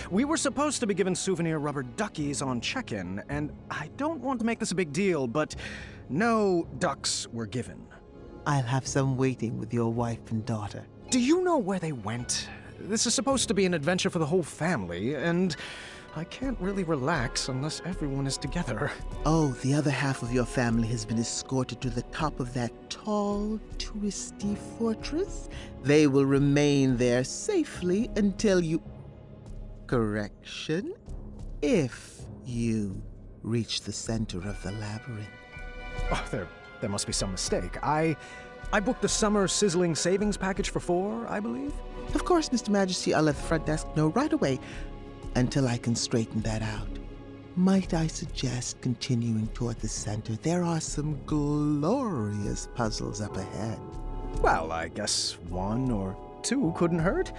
We were supposed to be given souvenir rubber duckies on check-in, and I don't want to make this a big deal, but no ducks were given. I'll have some waiting with your wife and daughter. Do you know where they went? This is supposed to be an adventure for the whole family, and I can't really relax unless everyone is together. Oh, the other half of your family has been escorted to the top of that tall, twisty fortress. They will remain there safely until you... Correction? If you reach the center of the labyrinth. Oh, there must be some mistake. I booked the summer sizzling savings package for 4, I believe? Of course, Mr. Majesty, I'll let the front desk know right away until I can straighten that out. Might I suggest continuing toward the center? There are some glorious puzzles up ahead. Well, I guess 1 or 2 couldn't hurt.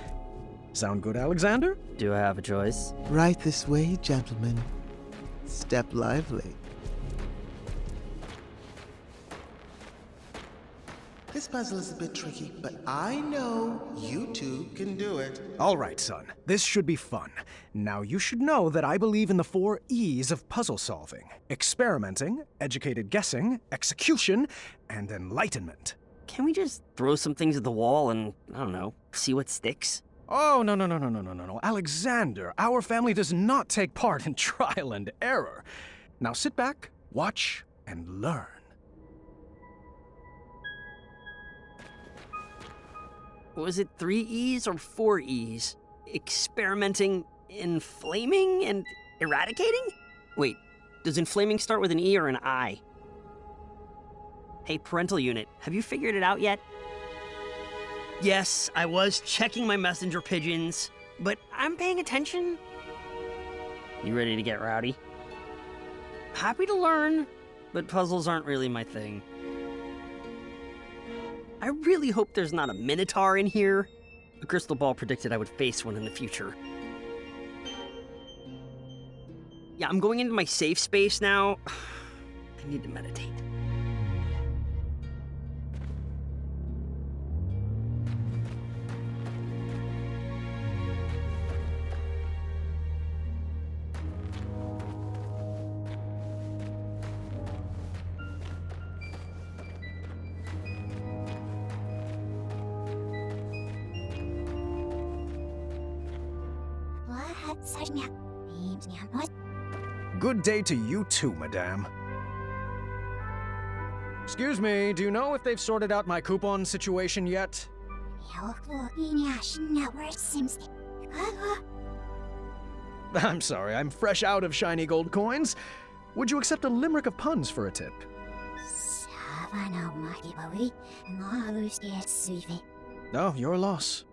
Sound good, Alexander? Do I have a choice? Right this way, gentlemen. Step lively. This puzzle is a bit tricky, but I know you two can do it. All right, son. This should be fun. Now, you should know that I believe in the 4 E's of puzzle solving. Experimenting, educated guessing, execution, and enlightenment. Can we just throw some things at the wall and, I don't know, see what sticks? Oh, no. Alexander, our family does not take part in trial and error. Now sit back, watch, and learn. Was it 3 E's or 4 E's? Experimenting, inflaming, and eradicating? Wait, does inflaming start with an E or an I? Hey, parental unit, have you figured it out yet? Yes, I was checking my messenger pigeons, but I'm paying attention. You ready to get rowdy? Happy to learn, but puzzles aren't really my thing. I really hope there's not a minotaur in here. The crystal ball predicted I would face one in the future. Yeah, I'm going into my safe space now. I need to meditate. Good day to you too, madame. Excuse me, do you know if they've sorted out my coupon situation yet? I'm sorry, I'm fresh out of shiny gold coins. Would you accept a limerick of puns for a tip? No, your loss.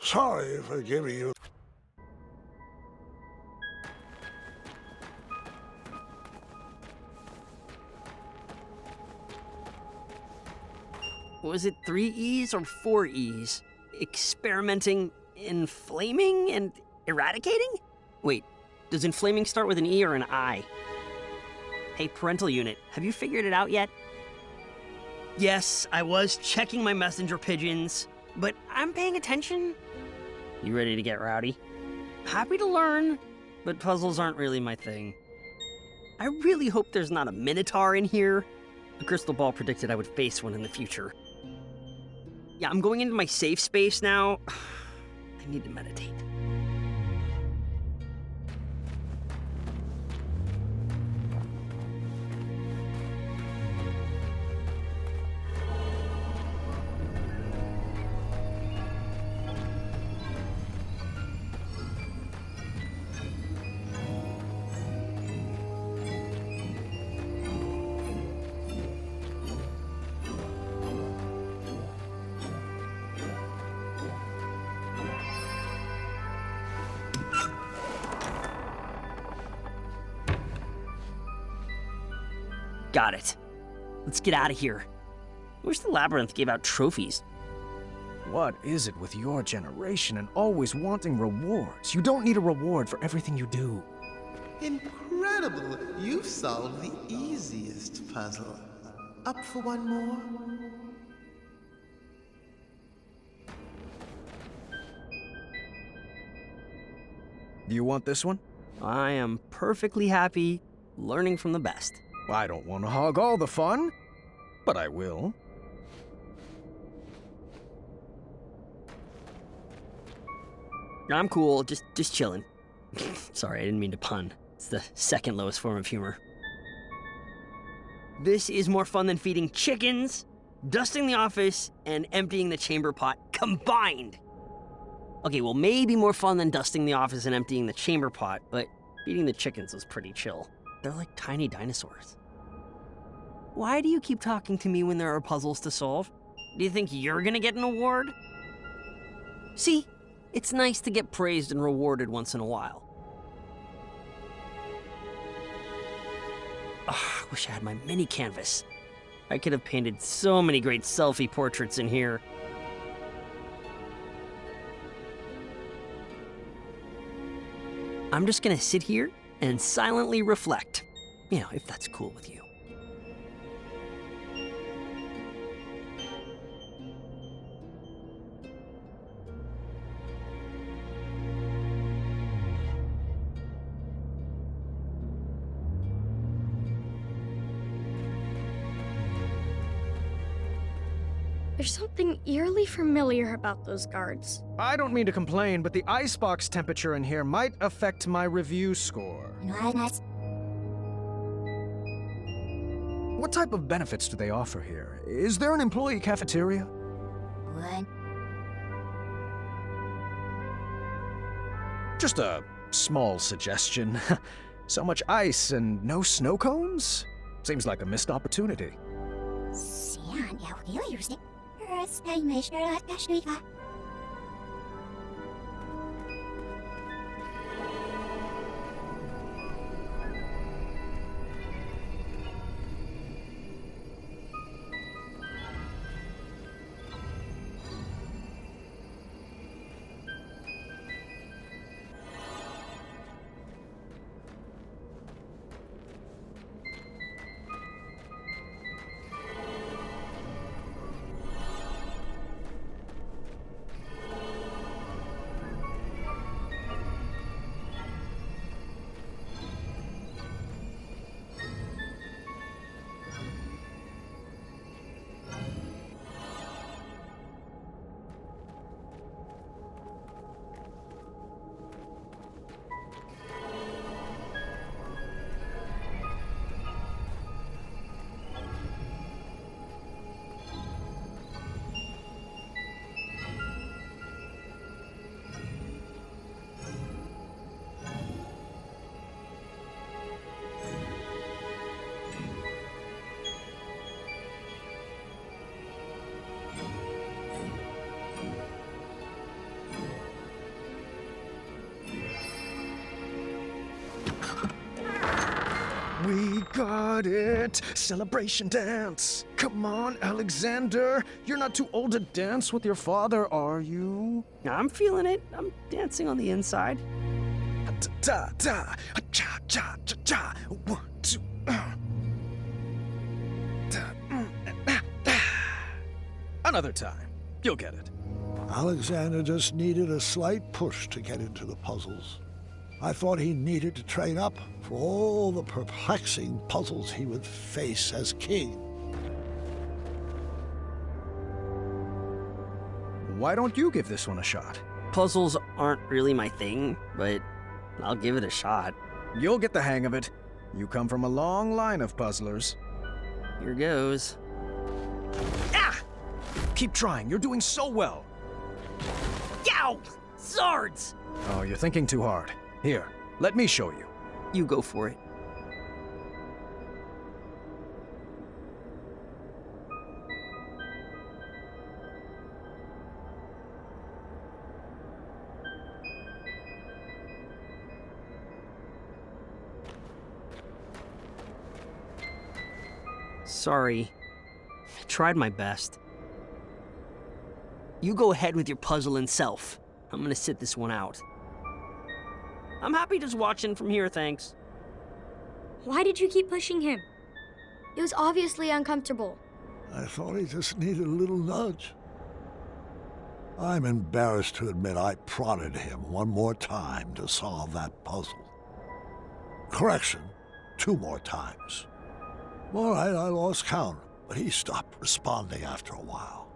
Sorry for giving you... Was it 3 E's or 4 E's? Experimenting, inflaming, and eradicating? Wait, does inflaming start with an E or an I? Hey, parental unit, have you figured it out yet? Yes, I was checking my messenger pigeons, but I'm paying attention. You ready to get rowdy? Happy to learn, but puzzles aren't really my thing. I really hope there's not a minotaur in here. The crystal ball predicted I would face one in the future. Yeah, I'm going into my safe space now. I need to meditate. Got it. Let's get out of here. I wish the labyrinth gave out trophies. What is it with your generation and always wanting rewards? You don't need a reward for everything you do. Incredible! You've solved the easiest puzzle. Up for one more? Do you want this one? I am perfectly happy learning from the best. I don't want to hog all the fun, but I will. I'm cool, just chilling. Sorry, I didn't mean to pun. It's the second lowest form of humor. This is more fun than feeding chickens, dusting the office, and emptying the chamber pot combined. Okay, well, maybe more fun than dusting the office and emptying the chamber pot, but feeding the chickens was pretty chill. They're like tiny dinosaurs. Why do you keep talking to me when there are puzzles to solve? Do you think you're gonna get an award? See, it's nice to get praised and rewarded once in a while. I wish I had my mini canvas. I could have painted so many great selfie portraits in here. I'm just gonna sit here and silently reflect. You know, if that's cool with you. There's something eerily familiar about those guards. I don't mean to complain, but the icebox temperature in here might affect my review score. What type of benefits do they offer here? Is there an employee cafeteria? Just a small suggestion. So much ice and no snow cones? Seems like a missed opportunity. We got it! Celebration dance! Come on, Alexander! You're not too old to dance with your father, are you? I'm feeling it. I'm dancing on the inside. Da da, cha cha cha cha. 1, 2. Da, Another time. You'll get it. Alexander just needed a slight push to get into the puzzles. I thought he needed to train up for all the perplexing puzzles he would face as king. Why don't you give this one a shot? Puzzles aren't really my thing, but I'll give it a shot. You'll get the hang of it. You come from a long line of puzzlers. Here goes. Ah! Keep trying. You're doing so well. Yow! Swords! Oh, you're thinking too hard. Here, let me show you. You go for it. Sorry. I tried my best. You go ahead with your puzzling self. I'm gonna sit this one out. I'm happy just watching from here, thanks. Why did you keep pushing him? It was obviously uncomfortable. I thought he just needed a little nudge. I'm embarrassed to admit I prodded him one more time to solve that puzzle. Correction, 2 more times. All right, I lost count, but he stopped responding after a while.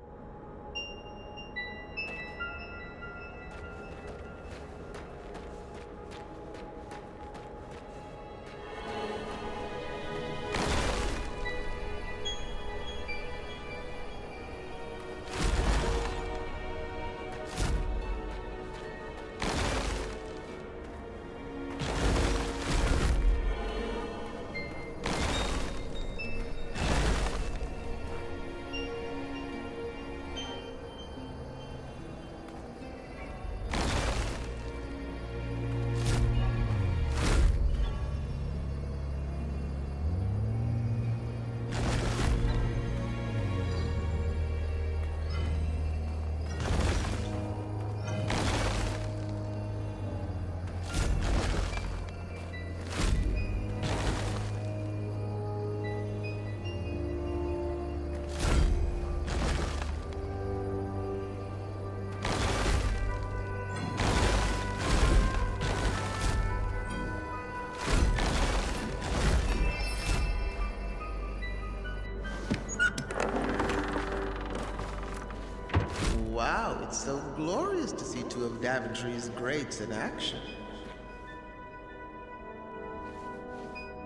Wow, it's so glorious to see 2 of Daventry's greats in action.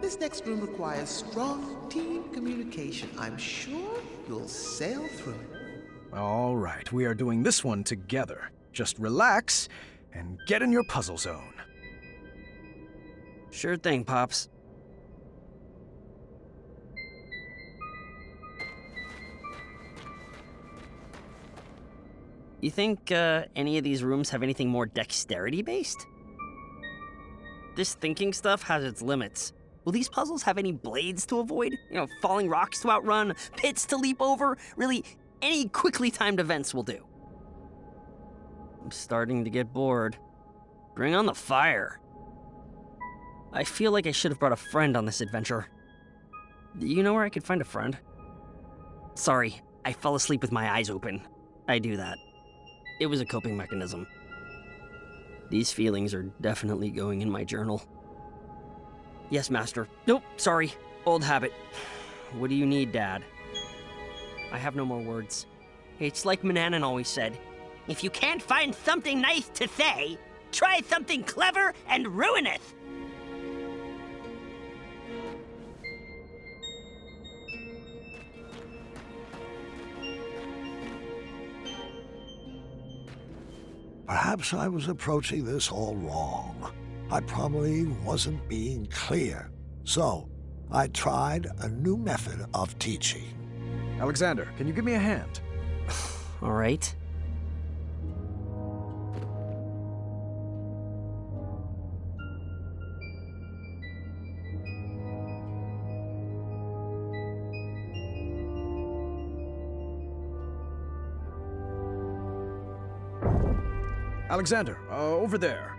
This next room requires strong team communication. I'm sure you'll sail through it. All right, we are doing this one together. Just relax and get in your puzzle zone. Sure thing, Pops. You think any of these rooms have anything more dexterity-based? This thinking stuff has its limits. Will these puzzles have any blades to avoid? You know, falling rocks to outrun, pits to leap over? Really, any quickly timed events will do. I'm starting to get bored. Bring on the fire. I feel like I should have brought a friend on this adventure. Do you know where I could find a friend? Sorry, I fell asleep with my eyes open. I do that. It was a coping mechanism. These feelings are definitely going in my journal. Yes, Master. Nope, sorry. Old habit. What do you need, Dad? I have no more words. It's like Manannan always said. If you can't find something nice to say, try something clever and ruinous. Perhaps I was approaching this all wrong. I probably wasn't being clear. So, I tried a new method of teaching. Alexander, can you give me a hand? All right. Alexander, over there.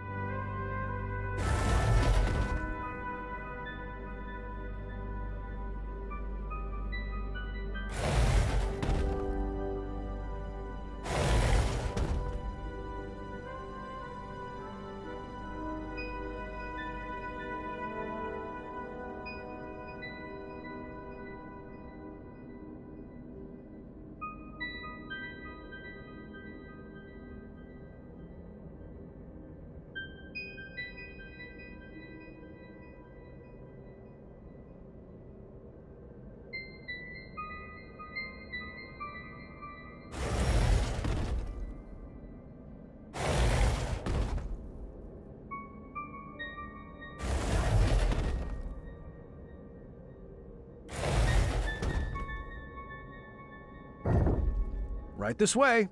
Right this way.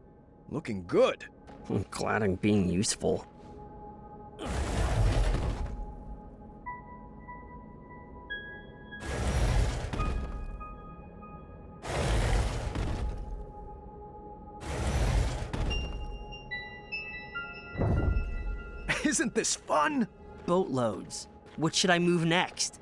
Looking good. I'm glad I'm being useful. Isn't this fun? Boatloads. What should I move next?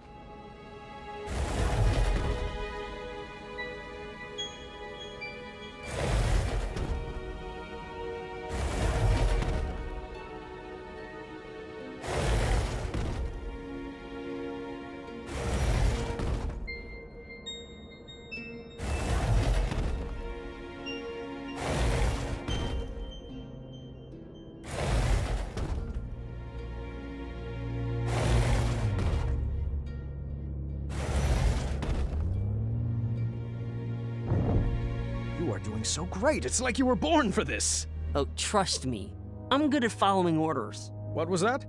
You are doing so great. It's like you were born for this. Oh, trust me. I'm good at following orders. What was that?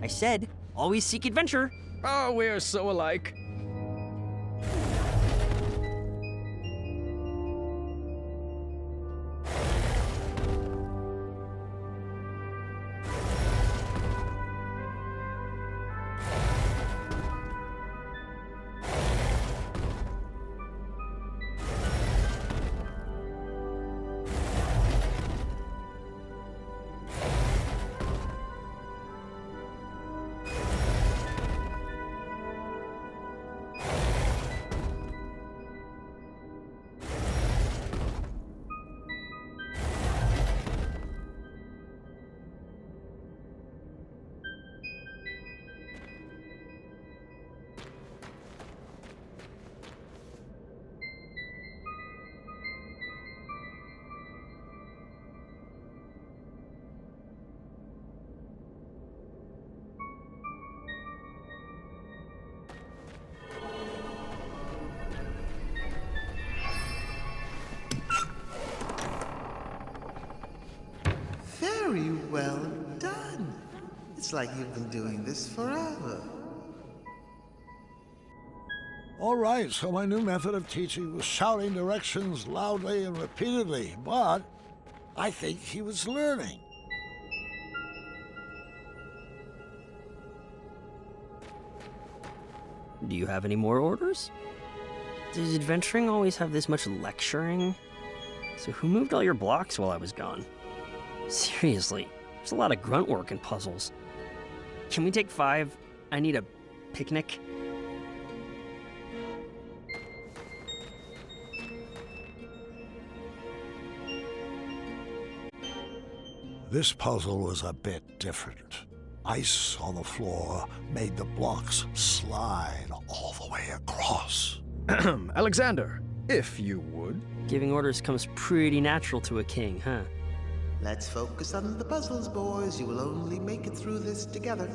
I said, always seek adventure. Oh, we're so alike. Very well done. It's like you've been doing this forever. All right, so my new method of teaching was shouting directions loudly and repeatedly, but I think he was learning. Do you have any more orders? Does adventuring always have this much lecturing? So who moved all your blocks while I was gone? Seriously, there's a lot of grunt work in puzzles. Can we take 5? I need a picnic. This puzzle was a bit different. Ice on the floor made the blocks slide all the way across. Alexander, if you would. Giving orders comes pretty natural to a king, huh? Let's focus on the puzzles, boys. You will only make it through this together.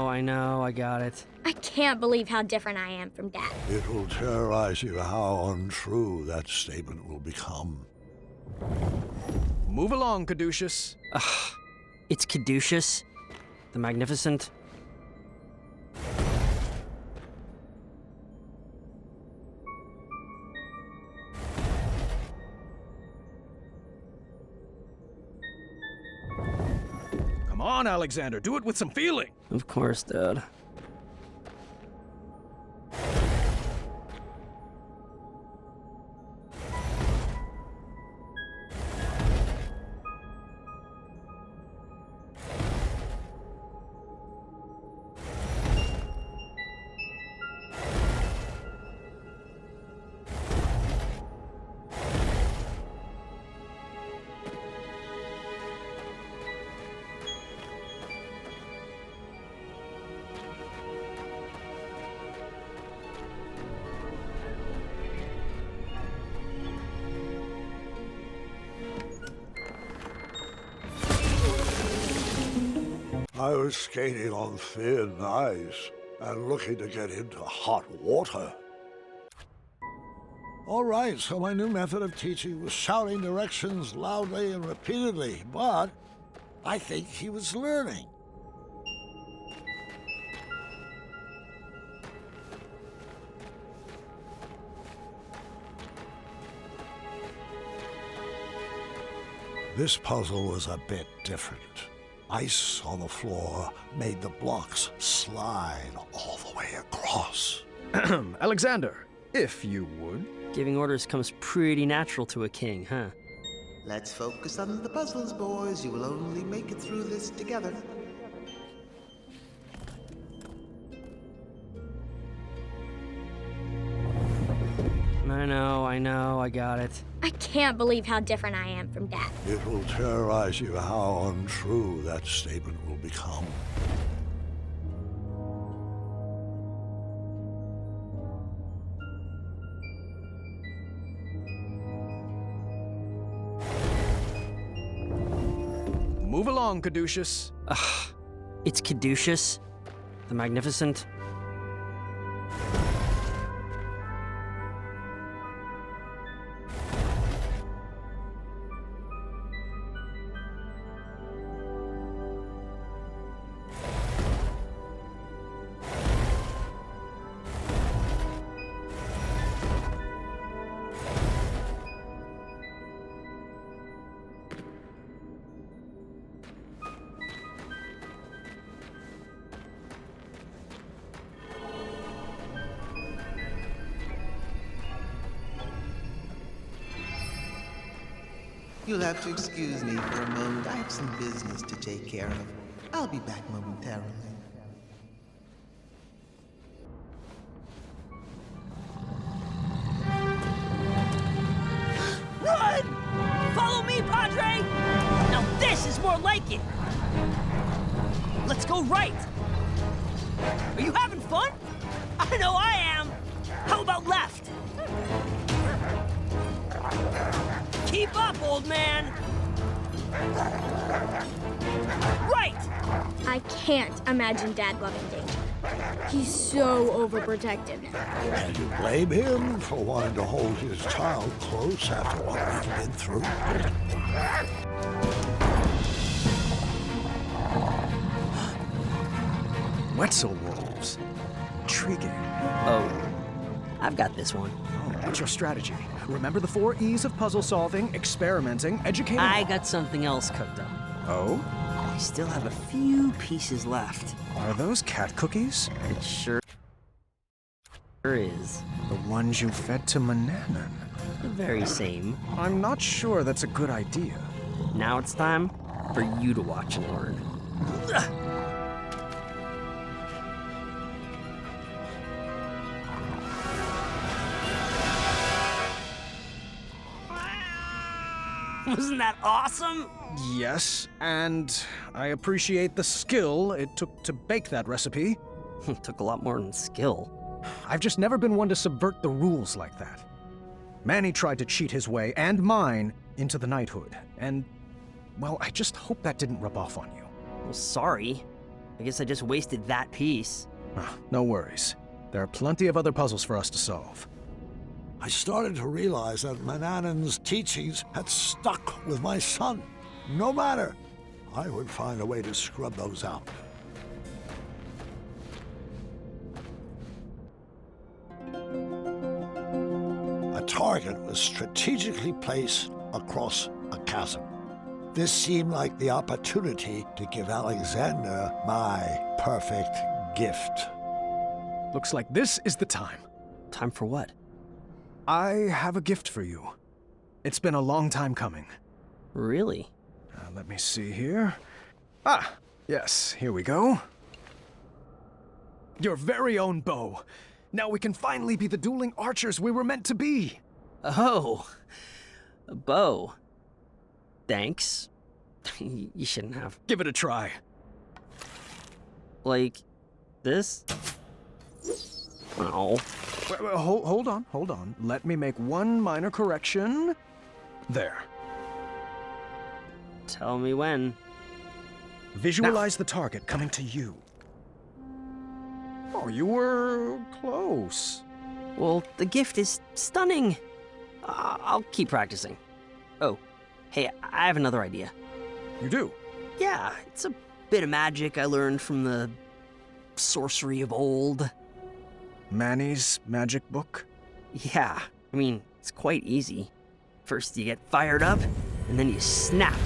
I know, I got it. I can't believe how different I am from Dad. It will terrorize you how untrue that statement will become. Move along, Caduceus. It's Caduceus, the Magnificent. Come on, Alexander, do it with some feeling. Of course, Dad. You're skating on thin ice and looking to get into hot water. All right, so my new method of teaching was shouting directions loudly and repeatedly, but I think he was learning. This puzzle was a bit different. Ice on the floor made the blocks slide all the way across. Alexander, if you would. Giving orders comes pretty natural to a king, huh? Let's focus on the puzzles, boys. You will only make it through this together. I know, I got it. I can't believe how different I am from Dad. It will terrorize you how untrue that statement will become. Move along, Caduceus. It's Caduceus, the Magnificent. You'll have to excuse me for a moment. I have some business to take care of. I'll be back momentarily. Run! Follow me, Padre! Now this is more like it! Let's go right! Are you having fun? I know I am! How about left? Keep up, old man! Right! I can't imagine Dad loving danger. He's so overprotective. And you blame him for wanting to hold his child close after what we've been through? Wetzel wolves. Intriguing. Oh, I've got this one. What's your strategy? Remember the 4 E's of puzzle solving, experimenting, educating... I got something else cooked up. Oh? I still have a few pieces left. Are those cat cookies? It sure is. The ones you fed to Manannan. The very same. I'm not sure that's a good idea. Now it's time for you to watch and learn. Wasn't that awesome? Yes, and I appreciate the skill it took to bake that recipe. It took a lot more than skill. I've just never been one to subvert the rules like that. Manny tried to cheat his way, and mine, into the knighthood, and, well, I just hope that didn't rub off on you. Well, sorry. I guess I just wasted that piece. No worries. There are plenty of other puzzles for us to solve. I started to realize that Manannan's teachings had stuck with my son. No matter, I would find a way to scrub those out. A target was strategically placed across a chasm. This seemed like the opportunity to give Alexander my perfect gift. Looks like this is the time. Time for what? I have a gift for you. It's been a long time coming. Really? Let me see here. Ah, yes, here we go. Your very own bow. Now we can finally be the dueling archers we were meant to be. Oh, a bow. Thanks. You shouldn't have. Give it a try. Like this? No. Wait, hold on. Let me make one minor correction. There. Tell me when. Visualize the target coming to you. Oh, you were close. Well, the gift is stunning. I'll keep practicing. Oh, hey, I have another idea. You do? Yeah, it's a bit of magic I learned from the sorcery of old. Manny's magic book? Yeah, I mean, it's quite easy. First you get fired up, and then you snap.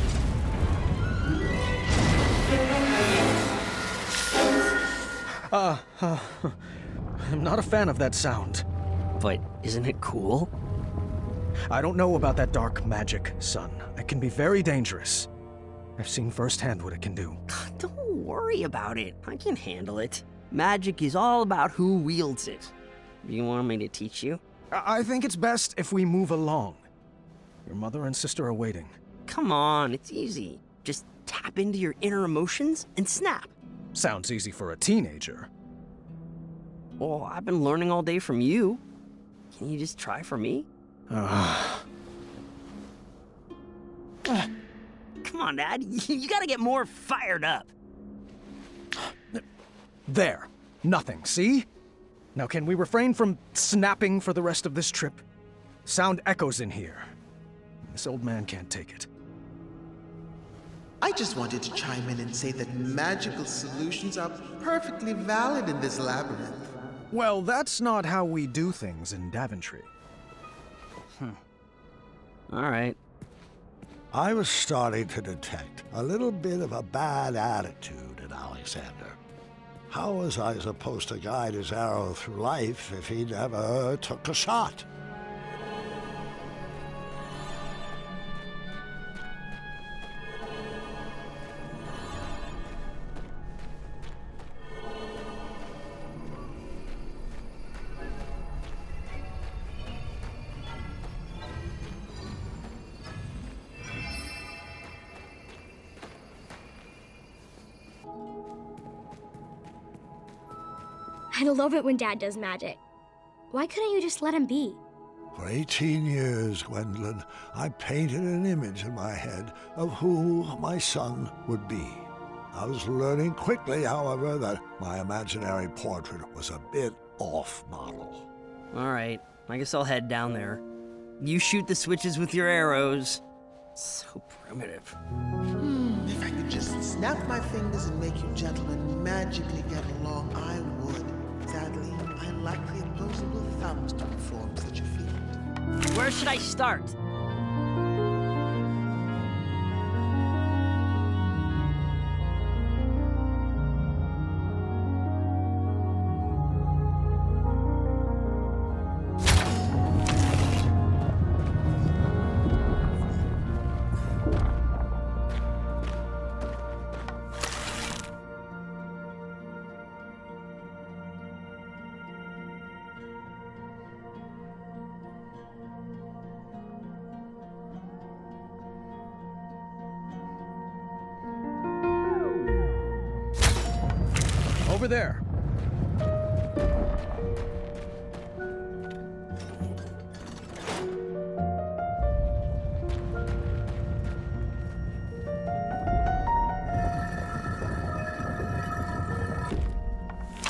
I'm not a fan of that sound. But isn't it cool? I don't know about that dark magic, son. It can be very dangerous. I've seen firsthand what it can do. Don't worry about it. I can handle it. Magic is all about who wields it. You want me to teach you? I think it's best if we move along. Your mother and sister are waiting. Come on, it's easy. Just tap into your inner emotions and snap. Sounds easy for a teenager. Well, I've been learning all day from you. Can you just try for me? Come on, Dad. You gotta get more fired up. There. Nothing, see? Now can we refrain from snapping for the rest of this trip? Sound echoes in here. This old man can't take it. I just wanted to chime in and say that magical solutions are perfectly valid in this labyrinth. Well, that's not how we do things in Daventry. All right. I was starting to detect a little bit of a bad attitude in Alexander. How was I supposed to guide his arrow through life if he never took a shot? I love it when Dad does magic. Why couldn't you just let him be? For 18 years, Gwendolyn, I painted an image in my head of who my son would be. I was learning quickly, however, that my imaginary portrait was a bit off model. All right. I guess I'll head down there. You shoot the switches with your arrows. So primitive. If I could just snap my fingers and make you gentlemen magically get along, I would. Sadly, I lack the opposable thumbs to perform such a feat. Where should I start? Over there.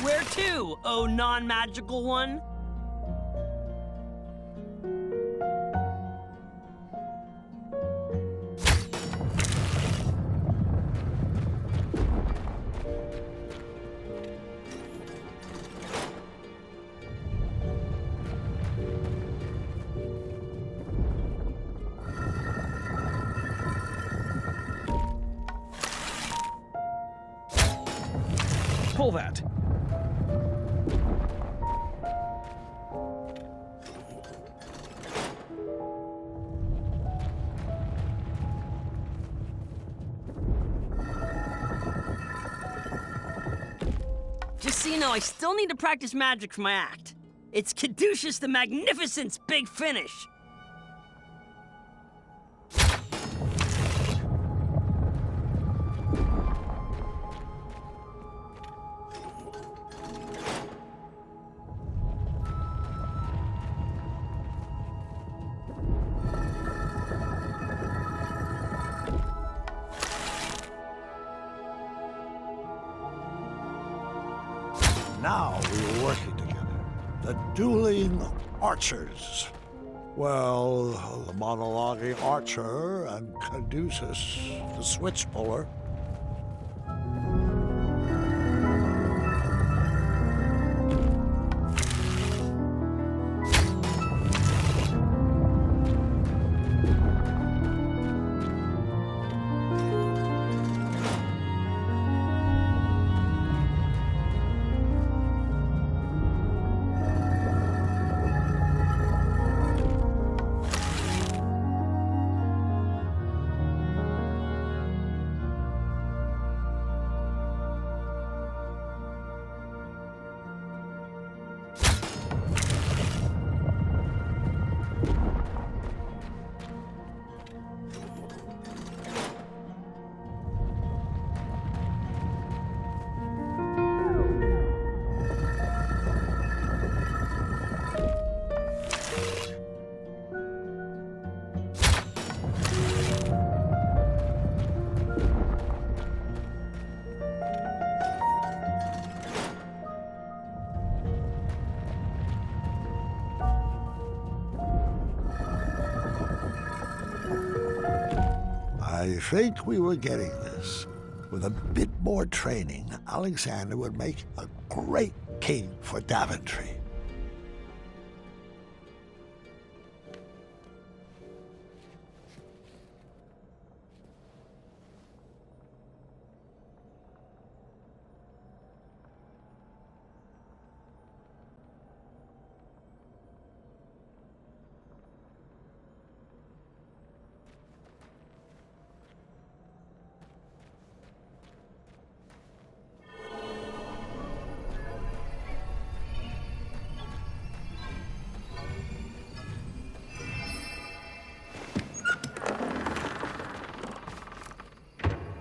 Where to, oh non-magical one? Pull that. Just so you know, I still need to practice magic for my act. It's Caduceus the Magnificent's big finish. Now we were working together. The dueling archers. Well, the monologuing archer and Caduceus, the switch puller. I think we were getting this. With a bit more training, Alexander would make a great king for Daventry.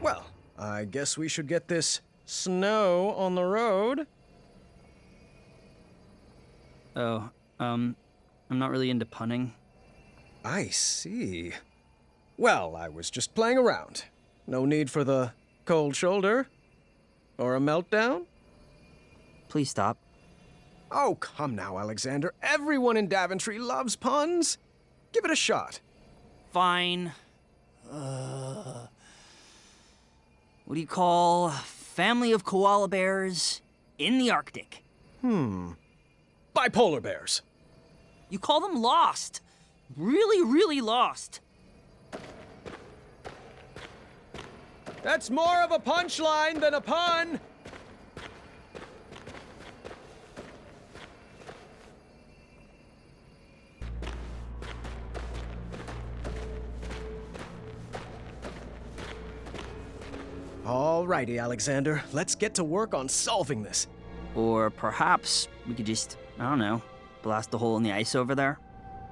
Well, I guess we should get this snow on the road. Oh, I'm not really into punning. I see. Well, I was just playing around. No need for the cold shoulder. Or a meltdown? Please stop. Oh, come now, Alexander. Everyone in Daventry loves puns. Give it a shot. Fine. What do you call family of koala bears in the Arctic? Bipolar bears. You call them lost. Really, really lost. That's more of a punchline than a pun. Alrighty, Alexander. Let's get to work on solving this. Or perhaps we could just, I don't know, blast a hole in the ice over there.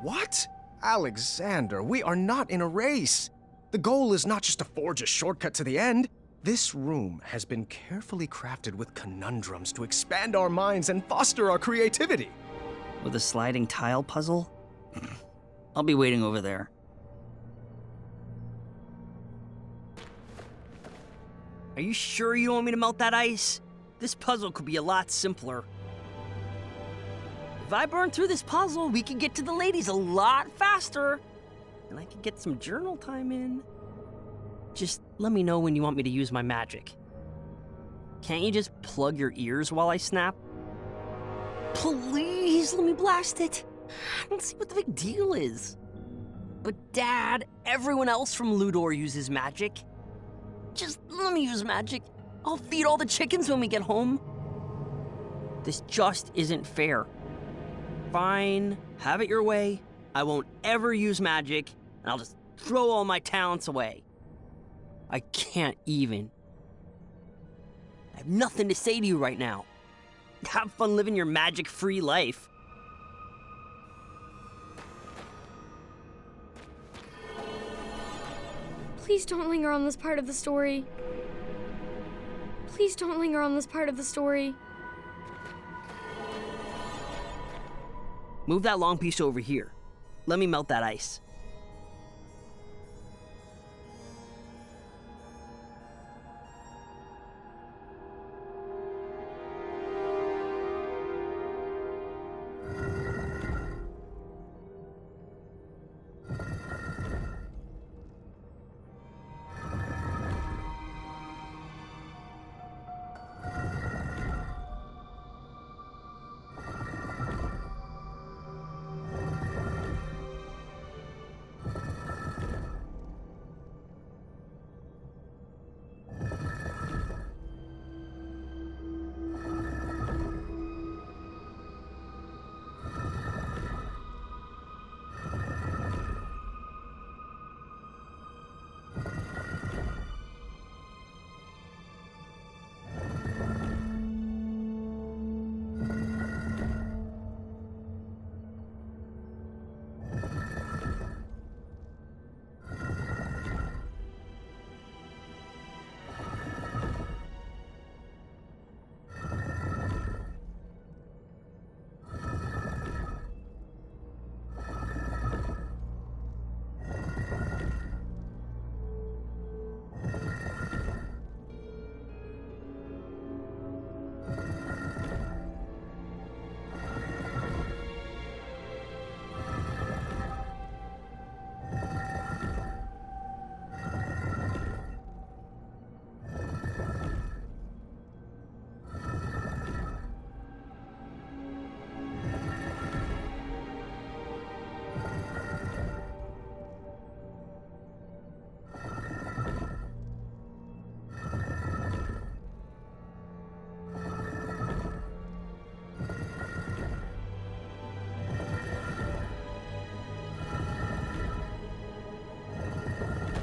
What? Alexander, we are not in a race. The goal is not just to forge a shortcut to the end. This room has been carefully crafted with conundrums to expand our minds and foster our creativity. With a sliding tile puzzle? I'll be waiting over there. Are you sure you don't want me to melt that ice? This puzzle could be a lot simpler. If I burn through this puzzle, we can get to the ladies a lot faster. And I can get some journal time in. Just let me know when you want me to use my magic. Can't you just plug your ears while I snap? Please let me blast it. I don't see what the big deal is. But Dad, everyone else from Ludor uses magic. Just let me use magic. I'll feed all the chickens when we get home. This just isn't fair. Fine, have it your way. I won't ever use magic, and I'll just throw all my talents away. I can't even. I have nothing to say to you right now. Have fun living your magic-free life. Please don't linger on this part of the story. Please don't linger on this part of the story. Move that long piece over here. Let me melt that ice.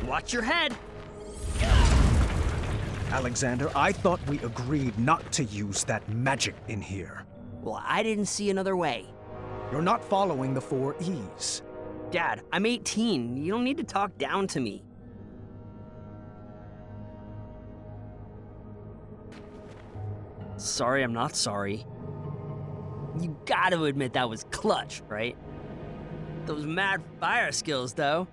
Watch your head. Alexander, I thought we agreed not to use that magic in here. Well, I didn't see another way. You're not following the 4 E's. Dad, I'm 18. You don't need to talk down to me. Sorry, I'm not sorry. You gotta admit that was clutch, right? Those mad fire skills, though.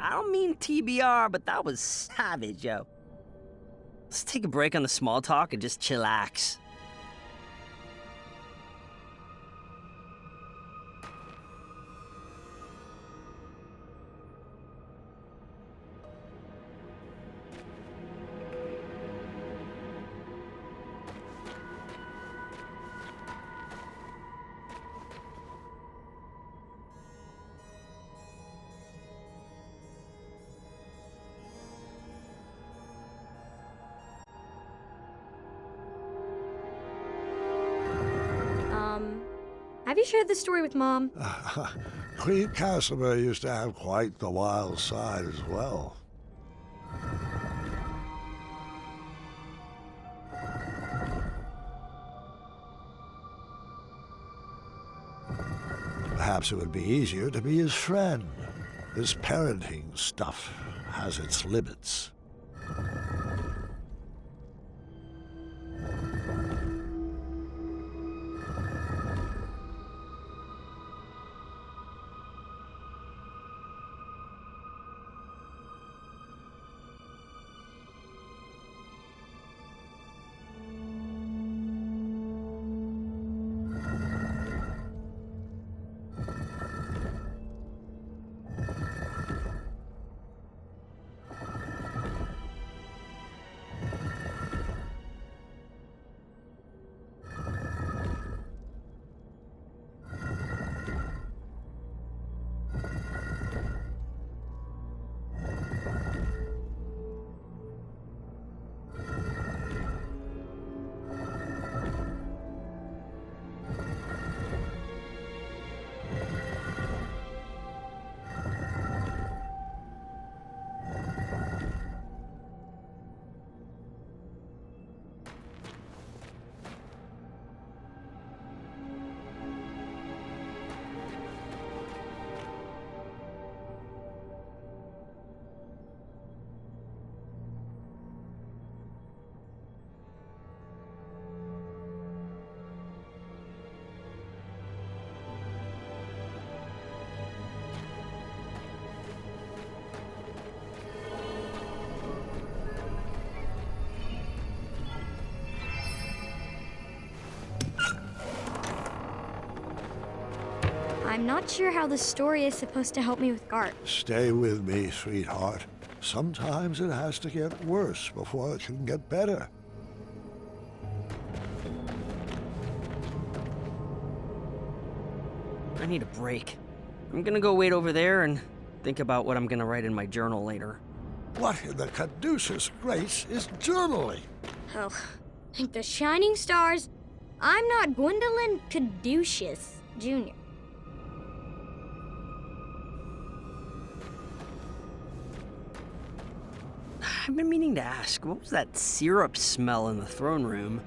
I don't mean TBR, but that was savage, yo. Let's take a break on the small talk and just chillax. Have you shared this story with Mom? Queen Casimir used to have quite the wild side as well. Perhaps it would be easier to be his friend. This parenting stuff has its limits. I'm not sure how the story is supposed to help me with Gart. Stay with me, sweetheart. Sometimes it has to get worse before it can get better. I need a break. I'm gonna go wait over there and think about what I'm gonna write in my journal later. What in the caduceus grace is journaling? Oh, like the shining stars, I'm not Gwendolyn Caduceus Jr. I've been meaning to ask, what was that syrup smell in the throne room?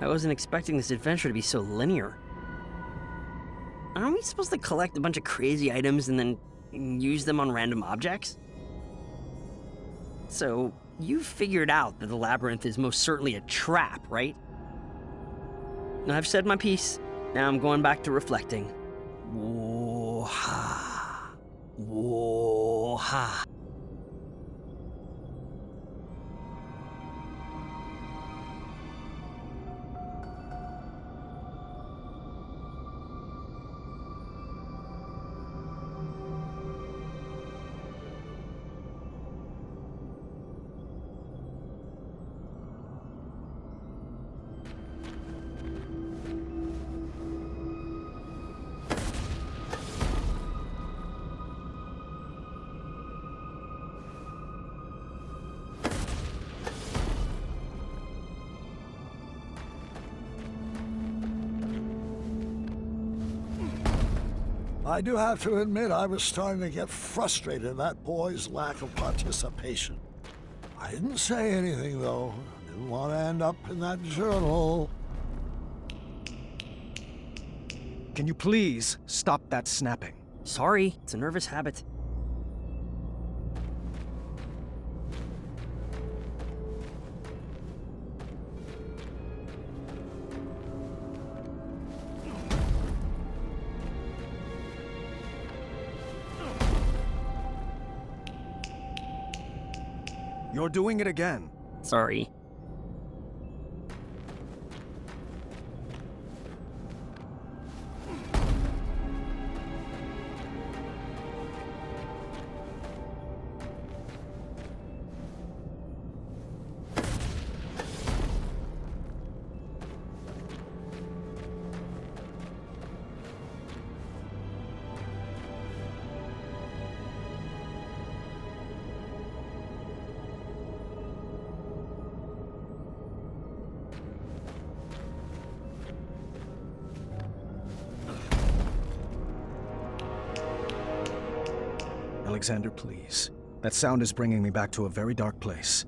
I wasn't expecting this adventure to be so linear. Aren't we supposed to collect a bunch of crazy items and then use them on random objects? So, you figured out that the labyrinth is most certainly a trap, right? I've said my piece. Now I'm going back to reflecting. Whoa-ha. Whoa-ha. I do have to admit I was starting to get frustrated at that boy's lack of participation. I didn't say anything, though. Didn't want to end up in that journal. Can you please stop that snapping? Sorry, it's a nervous habit. You're doing it again. Sorry. Alexander, please. That sound is bringing me back to a very dark place.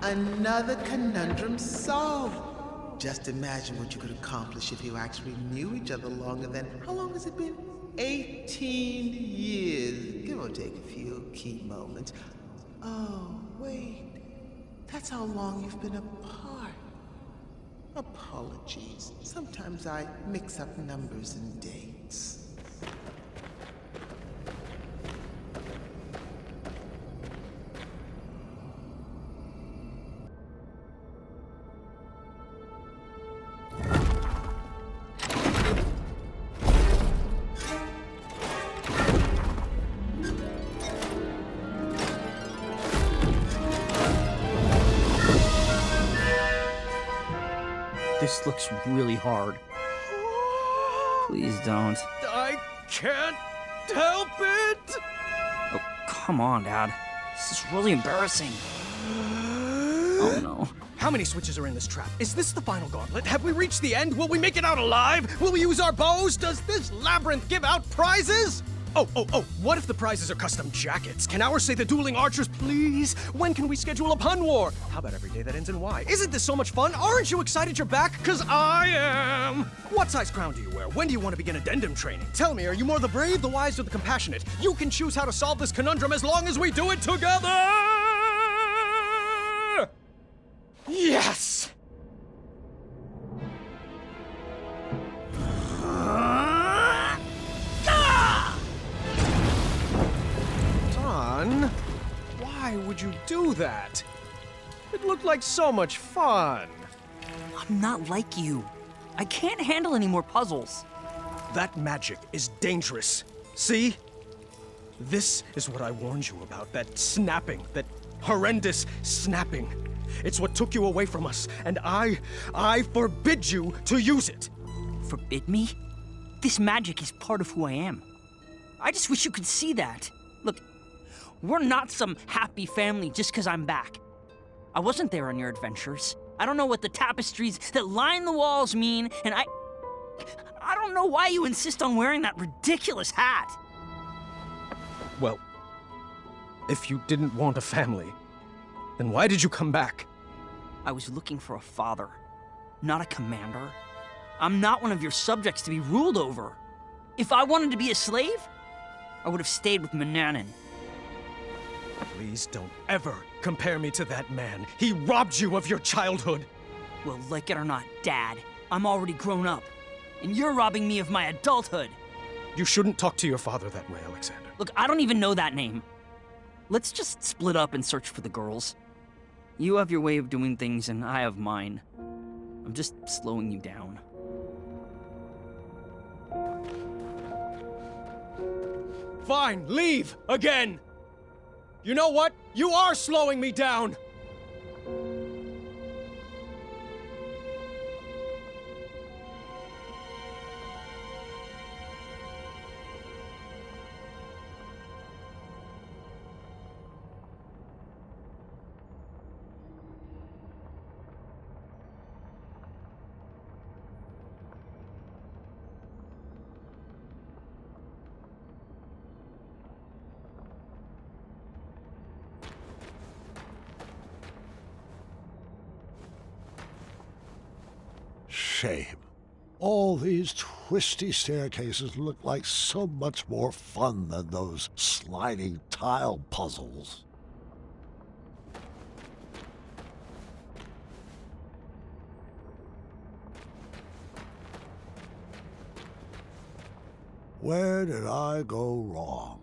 Another conundrum solved. Just imagine what you could accomplish if you actually knew each other longer than, how long has it been? 18 years, give or take a few key moments. Oh, wait. That's how long you've been apart. Apologies. Sometimes I mix up numbers and dates. This looks really hard. Please don't. I can't help it! Oh, come on, Dad. This is really embarrassing. Oh no. How many switches are in this trap? Is this the final gauntlet? Have we reached the end? Will we make it out alive? Will we use our bows? Does this labyrinth give out prizes? Oh, what if the prizes are custom jackets? Can ours say the dueling archers, please? When can we schedule a pun war? How about every day that ends in Y? Isn't this so much fun? Aren't you excited you're back? 'Cause I am! What size crown do you wear? When do you want to begin addendum training? Tell me, are you more the brave, the wise, or the compassionate? You can choose how to solve this conundrum as long as we do it together! Yes! Don, why would you do that? It looked like so much fun. I'm not like you. I can't handle any more puzzles. That magic is dangerous. See? This is what I warned you about, that snapping, that horrendous snapping. It's what took you away from us, and I forbid you to use it. Forbid me? This magic is part of who I am. I just wish you could see that. Look, we're not some happy family just because I'm back. I wasn't there on your adventures. I don't know what the tapestries that line the walls mean, and I don't know why you insist on wearing that ridiculous hat. Well, if you didn't want a family, then why did you come back? I was looking for a father, not a commander. I'm not one of your subjects to be ruled over. If I wanted to be a slave, I would have stayed with Manannan. Please don't ever compare me to that man. He robbed you of your childhood. Well, like it or not, Dad, I'm already grown up. And you're robbing me of my adulthood. You shouldn't talk to your father that way, Alexander. Look, I don't even know that name. Let's just split up and search for the girls. You have your way of doing things, and I have mine. I'm just slowing you down. Fine, leave again. You know what? You are slowing me down. Shame. All these twisty staircases look like so much more fun than those sliding tile puzzles. Where did I go wrong?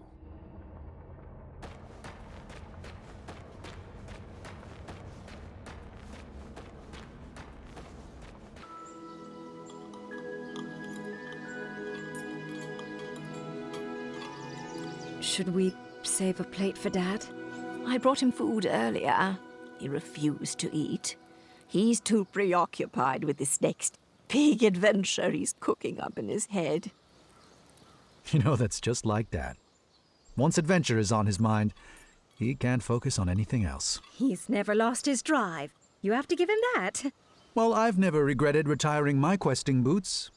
Should we save a plate for Dad? I brought him food earlier. He refused to eat. He's too preoccupied with this next big adventure he's cooking up in his head. You know, that's just like Dad. Once adventure is on his mind, he can't focus on anything else. He's never lost his drive. You have to give him that. Well, I've never regretted retiring my questing boots.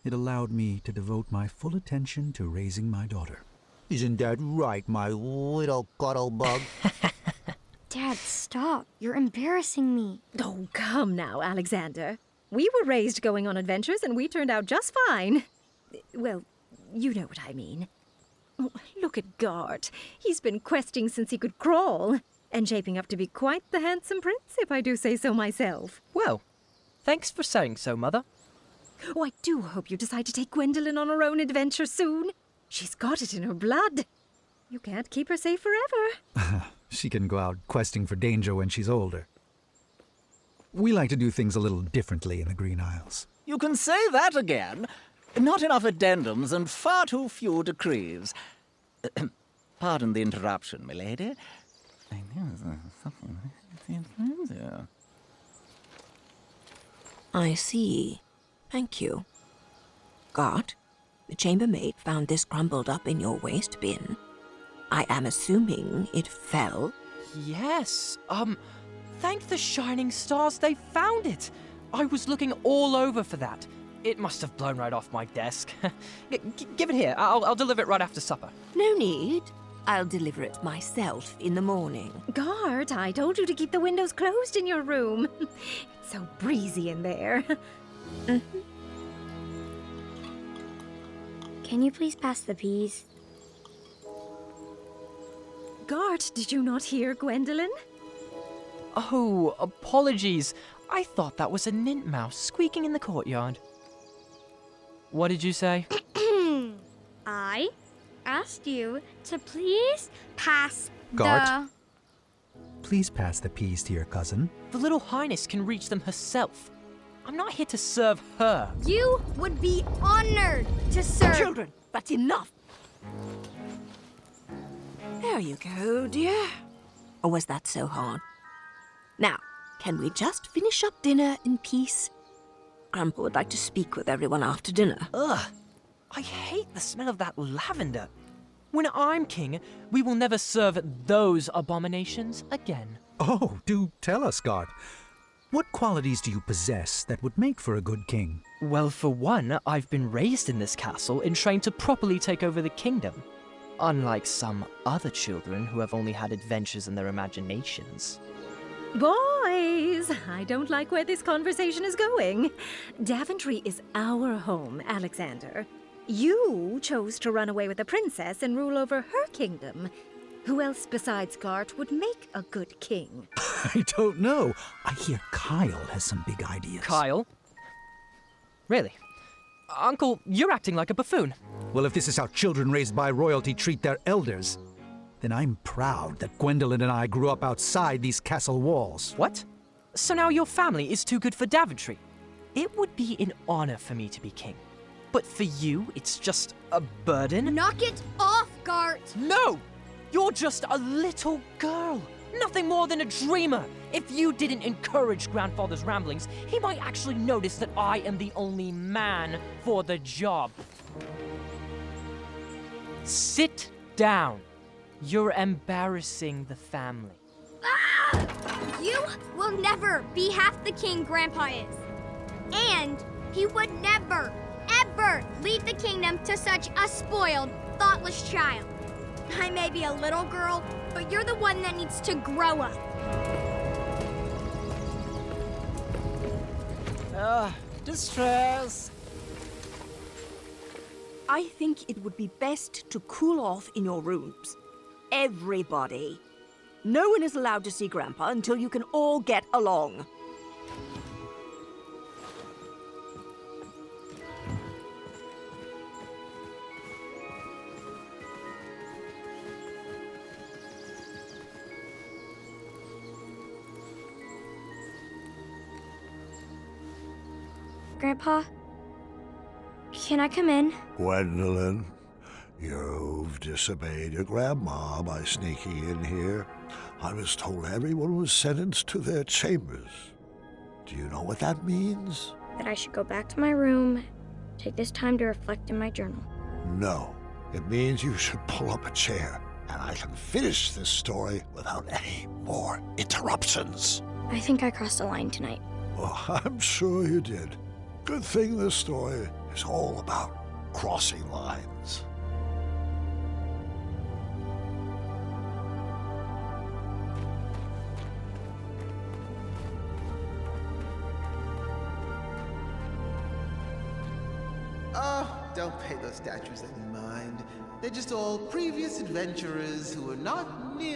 It allowed me to devote my full attention to raising my daughter. Isn't that right, my little cuddle bug? Dad, stop. You're embarrassing me. Oh, come now, Alexander. We were raised going on adventures and we turned out just fine. Well, you know what I mean. Oh, look at Gart. He's been questing since he could crawl, and shaping up to be quite the handsome prince, if I do say so myself. Well, thanks for saying so, Mother. Oh, I do hope you decide to take Gwendolyn on her own adventure soon. She's got it in her blood. You can't keep her safe forever. She can go out questing for danger when she's older. We like to do things a little differently in the Green Isles. You can say that again. Not enough addendums and far too few decrees. Pardon the interruption, milady. I know there's something there. I see. Thank you. Gart, the chambermaid found this crumbled up in your waste bin. I am assuming it fell. Yes, thank the shining stars they found it. I was looking all over for that. It must have blown right off my desk. Give it here. I'll deliver it right after supper. No need. I'll deliver it myself in the morning. Gart, I told you to keep the windows closed in your room. It's so breezy in there. Can you please pass the peas? Gart, did you not hear Gwendolyn? Oh, apologies. I thought that was a nint mouse squeaking in the courtyard. What did you say? I asked you to please pass Gart? Please pass the peas to your cousin. The little highness can reach them herself. I'm not here to serve her. You would be honored to serve. Children, that's enough. There you go, dear. Or was that so hard? Now, can we just finish up dinner in peace? Grandpa would like to speak with everyone after dinner. Ugh, I hate the smell of that lavender. When I'm king, we will never serve those abominations again. Oh, do tell us, Gart. What qualities do you possess that would make for a good king? Well, for one, I've been raised in this castle and trained to properly take over the kingdom. Unlike some other children who have only had adventures in their imaginations. Boys, I don't like where this conversation is going. Daventry is our home, Alexander. You chose to run away with the princess and rule over her kingdom. Who else besides Gart would make a good king? I don't know. I hear Kyle has some big ideas. Kyle? Really? Uncle, you're acting like a buffoon. Well, if this is how children raised by royalty treat their elders, then I'm proud that Gwendolyn and I grew up outside these castle walls. What? So now your family is too good for Daventry? It would be an honor for me to be king. But for you, it's just a burden? Knock it off, Gart! No! You're just a little girl. Nothing more than a dreamer. If you didn't encourage Grandfather's ramblings, he might actually notice that I am the only man for the job. Sit down. You're embarrassing the family. Ah! You will never be half the king Grandpa is. And he would never, ever leave the kingdom to such a spoiled, thoughtless child. I may be a little girl, but you're the one that needs to grow up. Distress. I think it would be best to cool off in your rooms. Everybody. No one is allowed to see Grandpa until you can all get along. Grandpa, can I come in? Gwendolyn, you've disobeyed your grandma by sneaking in here. I was told everyone was sentenced to their chambers. Do you know what that means? That I should go back to my room, take this time to reflect in my journal. No. It means you should pull up a chair, and I can finish this story without any more interruptions. I think I crossed a line tonight. Well, I'm sure you did. Good thing this story is all about crossing lines. Oh, don't pay those statues any mind. They're just all previous adventurers who are not nearly